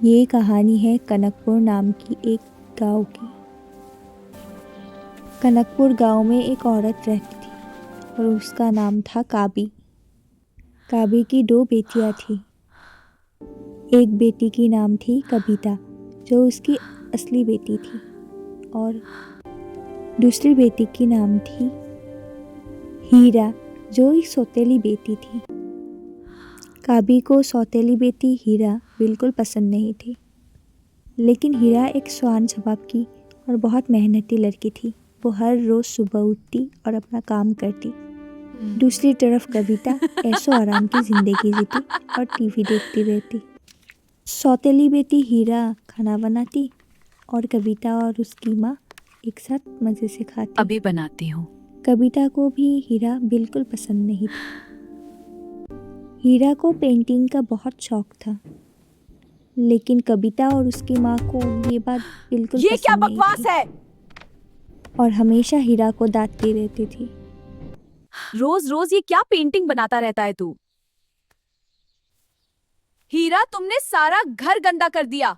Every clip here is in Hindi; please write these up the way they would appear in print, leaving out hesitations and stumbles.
ये कहानी है कनकपुर नाम की एक गांव की। कनकपुर गांव में एक औरत रहती थी और उसका नाम था काबी। काबी की दो बेटियां थीं। एक बेटी की नाम थी कविता, जो उसकी असली बेटी थी, और दूसरी बेटी की नाम थी हीरा, जो एक सौतेली बेटी थी। काबी को सौतेली बेटी हीरा बिल्कुल पसंद नहीं थी, लेकिन हीरा एक स्वान स्वभाव की और बहुत मेहनती लड़की थी। वो हर रोज़ सुबह उठती और अपना काम करती। दूसरी तरफ कविता ऐशो आराम की ज़िंदगी जीती और टीवी देखती रहती। सौतेली बेटी हीरा खाना बनाती और कविता और उसकी माँ एक साथ मज़े से खाती। अभी बनाती हूँ। कविता को भी हीरा बिल्कुल पसंद नहीं था। हीरा को पेंटिंग का बहुत शौक था, लेकिन कविता और उसकी माँ को ये बात बिल्कुल ये पसंद क्या नहीं बकवास थी है? और हमेशा हीरा को डांटती रहती थी। रोज रोज ये क्या पेंटिंग बनाता रहता है तू? हीरा, तुमने सारा घर गंदा कर दिया।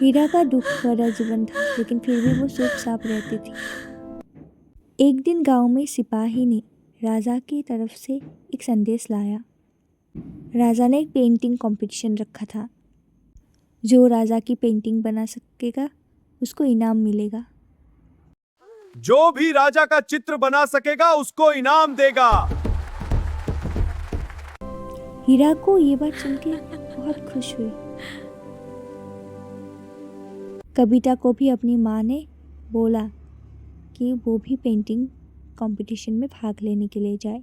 हीरा का दुख भरा जीवन था, लेकिन फिर भी वो चुप साप रहती थी। एक दिन गांव में सिपाही ने राजा की तरफ से एक संदेश लाया। राजा ने एक पेंटिंग कंपटीशन रखा था। जो राजा की पेंटिंग बना सकेगा उसको इनाम मिलेगा। जो भी राजा का चित्र बना सकेगा उसको इनाम देगा। हीरा को ये बात सुन के बहुत खुश हुई। कविता को भी अपनी माँ ने बोला कि वो भी पेंटिंग कंपटीशन में भाग लेने के लिए जाए,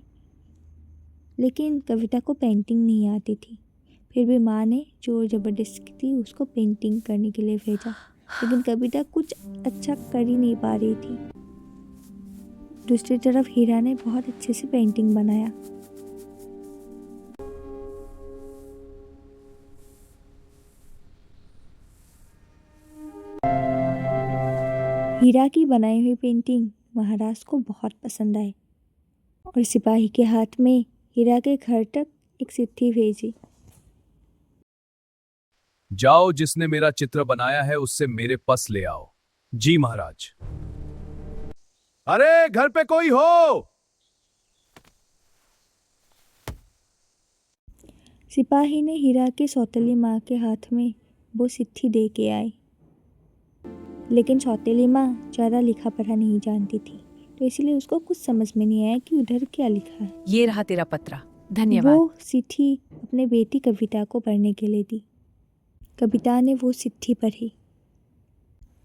लेकिन कविता को पेंटिंग नहीं आती थी। फिर भी माँ ने जोर ज़बरदस्ती उसको पेंटिंग करने के लिए भेजा, लेकिन कविता कुछ अच्छा कर ही नहीं पा रही थी। दूसरी तरफ हीरा ने बहुत अच्छे से पेंटिंग बनाया। हीरा की बनाई हुई पेंटिंग महाराज को बहुत पसंद आई और सिपाही के हाथ में हीरा के घर तक एक चिट्ठी भेजी। जाओ, जिसने मेरा चित्र बनाया है उससे मेरे पास ले आओ। जी महाराज। अरे घर पे कोई हो? सिपाही ने हीरा की सौतेली माँ के हाथ में वो चिट्ठी दे के आए, लेकिन सौतेली माँ ज़्यादा लिखा पढ़ा नहीं जानती थी, तो इसलिए उसको कुछ समझ में नहीं आया कि उधर क्या लिखा है। ये रहा तेरा पत्र, धन्यवाद। वो चिट्ठी अपने बेटी कविता को पढ़ने के लिए दी। कविता ने वो चिट्ठी पढ़ी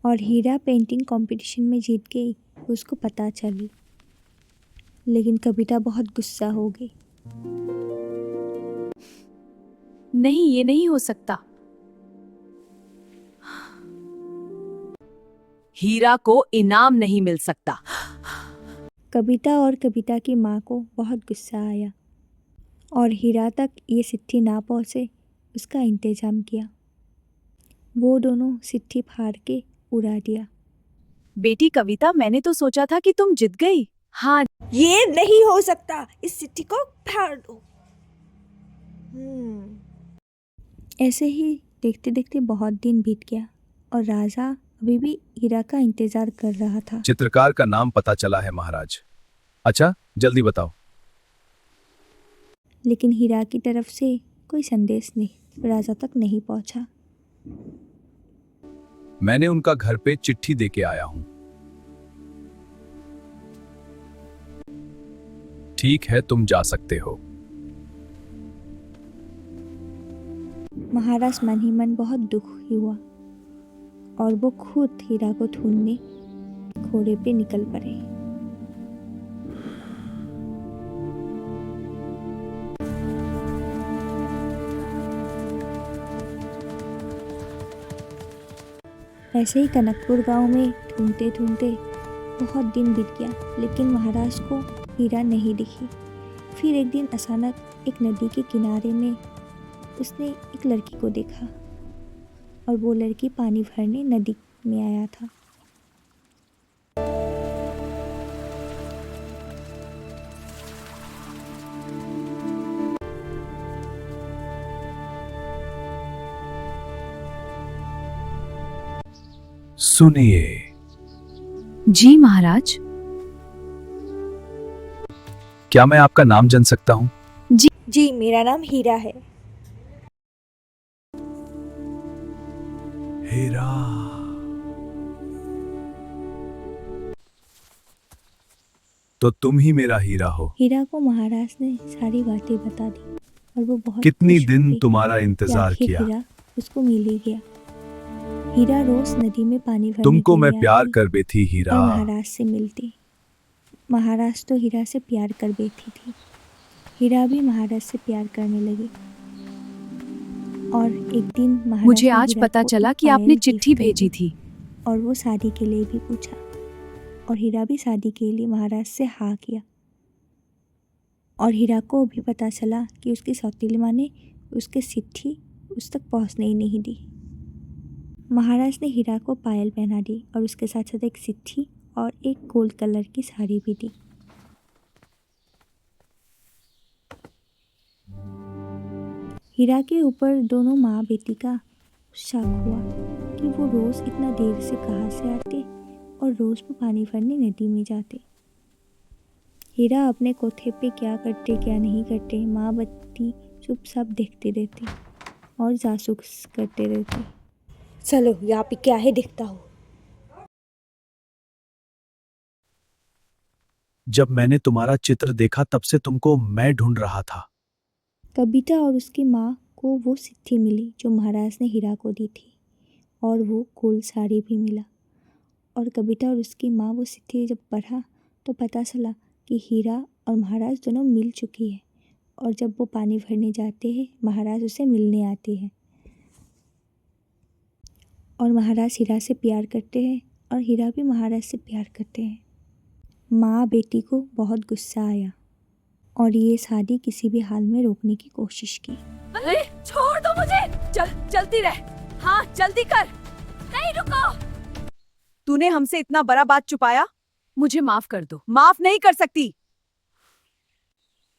और हीरा पेंटिंग कंपटीशन में जीत गई, उसको पता चली। लेकिन कविता बहुत गुस्सा हो गई। नहीं, ये नहीं हो सकता। हीरा को इनाम नहीं मिल सकता। कविता और कविता की माँ को बहुत गुस्सा आया और हीरा तक ये चिट्ठी ना पहुँचे उसका इंतज़ाम किया। वो दोनों चिट्ठी फाड़ के उड़ा दिया। बेटी कविता, मैंने तो सोचा था कि तुम जीत गई। हाँ, ये नहीं हो सकता, इस चिट्ठी को फाड़ दो। ऐसे ही देखते देखते बहुत दिन बीत गया और राजा अभी भी हीरा का इंतजार कर रहा था। चित्रकार का नाम पता चला है महाराज। अच्छा, जल्दी बताओ। लेकिन हीरा की तरफ से कोई संदेश नहीं राजा तक नहीं पहुंचा। मैंने उनका घर पे चिट्ठी देके आया हूं। ठीक है, तुम जा सकते हो। महाराज मन ही मन बहुत दुखी हुआ और वो खुद हीरा को ढूंढने घोड़े पे निकल पड़े। ऐसे ही कनकपुर गांव में ढूंढते ढूंढते बहुत दिन बीत गया, लेकिन महाराज को हीरा नहीं दिखी। फिर एक दिन अचानक एक नदी के किनारे में उसने एक लड़की को देखा और वो लड़की पानी भरने नदी में आया था। सुनिए। जी महाराज। क्या मैं आपका नाम जान सकता हूँ? जी मेरा नाम हीरा है। हीरा। तो तुम ही मेरा हीरा हो। हीरा को महाराज ने सारी बातें बता दी और वो बहुत कितनी खुश हो दिन गई तुम्हारा कि इंतजार आखिर किया। हीरा उसको मिल ही गया। हीरा रोज नदी में पानी भरने तुमको के मैं लिए प्यार आती कर बैठी हीरा। और महाराज से मिलती। महाराज तो हीरा से प्यार कर बैठी थी। हीरा भी महाराज से प्यार करने लगी। और एक दिन महाराज मुझे ने आज हीरा पता को चला एक कि आपने पायल चिट्ठी गिफ्ट कर भेजी दी थी। और वो शादी के लिए भी पूछा और हीरा भी शादी के लिए महाराज से हाँ किया। और हीरा को भी पता चला कि उसकी सौतेली माँ ने उसकी चिट्ठी उस तक पहुँचने ही नहीं दी। महाराज ने हीरा को पायल पहना दी और उसके साथ साथ एक चिट्ठी और एक गोल्ड कलर की साड़ी भी दी। हीरा के ऊपर दोनों माँ बेटी का शक हुआ कि वो रोज़ इतना देर से कहाँ से आते और रोज़ वो पानी भरने नदी में जाते। हीरा अपने कोठे पे क्या करते क्या नहीं करते माँ बेटी चुपचाप देखते रहते और जासूस करते रहते। चलो यहाँ पे क्या है देखता हूँ। जब मैंने तुम्हारा चित्र देखा तब से तुमको मैं ढूंढ रहा था। कविता और उसकी माँ को वो चिट्ठी मिली जो महाराज ने हीरा को दी थी और वो गोल्ड साड़ी भी मिला। और कविता और उसकी माँ वो चिट्ठी जब पढ़ा तो पता चला कि हीरा और महाराज दोनों मिल चुकी है और जब वो पानी भरने जाते हैं महाराज उसे मिलने आते हैं और महाराज हीरा से प्यार करते हैं और हीरा भी महाराज से प्यार करते हैं। माँ बेटी को बहुत गुस्सा आया और ये शादी किसी भी हाल में रोकने की कोशिश की। अरे छोड़ दो मुझे। चलती रह। हाँ जल्दी कर। नहीं रुको। तूने हमसे इतना बड़ा बात छुपाया। मुझे माफ कर दो। माफ नहीं कर सकती।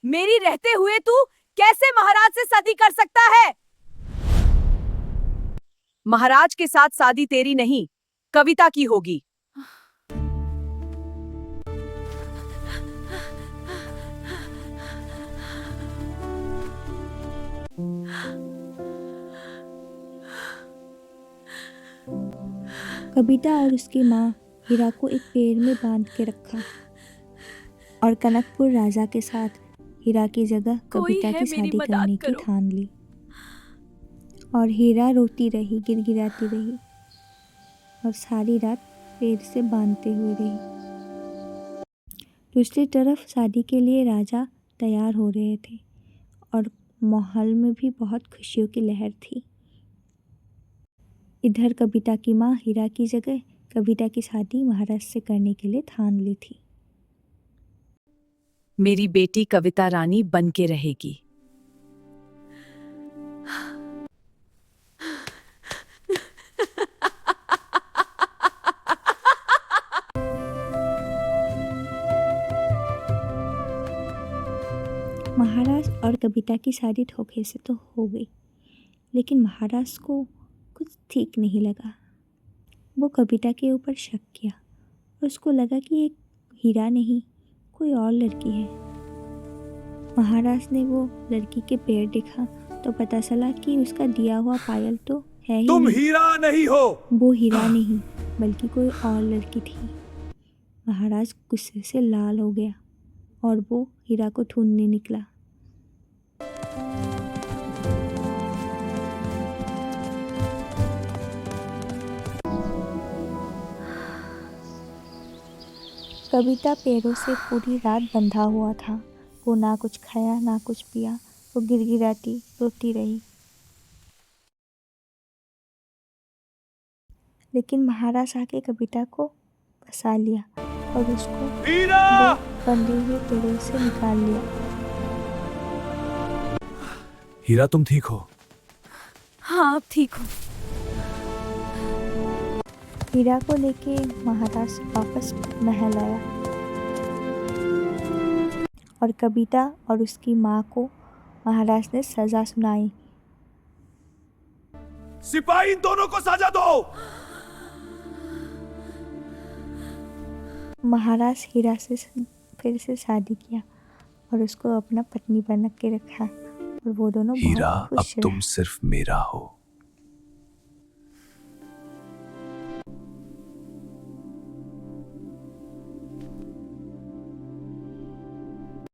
मेरी रहते हुए तू कैसे महाराज से शादी कर सकता है? महाराज के साथ शादी तेरी नहीं कविता की होगी। कविता और उसकी माँ हीरा को एक पेड़ में बांध के रखा और कनकपुर राजा के साथ हीरा की जगह कविता की शादी करने की ठान ली। और हीरा रोती रही गिड़गिड़ाती रही और सारी रात पेड़ से बांधते हुए रही। दूसरी तरफ शादी के लिए राजा तैयार हो रहे थे और माहौल में भी बहुत खुशियों की लहर थी। इधर कविता की माँ हीरा की जगह कविता की शादी महाराज से करने के लिए ठान ली थी। मेरी बेटी कविता रानी बन के रहेगी। महाराज और कविता की शादी धोखे से तो हो गई लेकिन महाराज को कुछ ठीक नहीं लगा। वो कविता के ऊपर शक किया और उसको लगा कि एक हीरा नहीं कोई और लड़की है। महाराज ने वो लड़की के पैर देखा तो पता चला कि उसका दिया हुआ पायल तो है ही तुम नहीं। हीरा नहीं हो। वो हीरा नहीं बल्कि कोई और लड़की थी। महाराज गुस्से से लाल हो गया और वो हीरा को ढूंढने निकला। कविता पैरों से पूरी रात बंधा हुआ था। वो ना कुछ खाया ना कुछ पिया। वो गिड़गिड़ाती रोती रही। लेकिन महाराज आके कविता को फंसा लिया और उसको वो बंधे हुए पैरों से निकाल लिया। हीरा तुम ठीक हो? हाँ अब ठीक हूँ। हीरा को लेके महाराज वापस महल आया और कविता और उसकी माँ को महाराज ने सजा सुनाई। सिपाही इन दोनों को सजा दो। महाराज हीरा से फिर से शादी किया और उसको अपना पत्नी बना के रखा और वो दोनों हीरा, बहुत अब खुश तुम रहे। सिर्फ मेरा हो।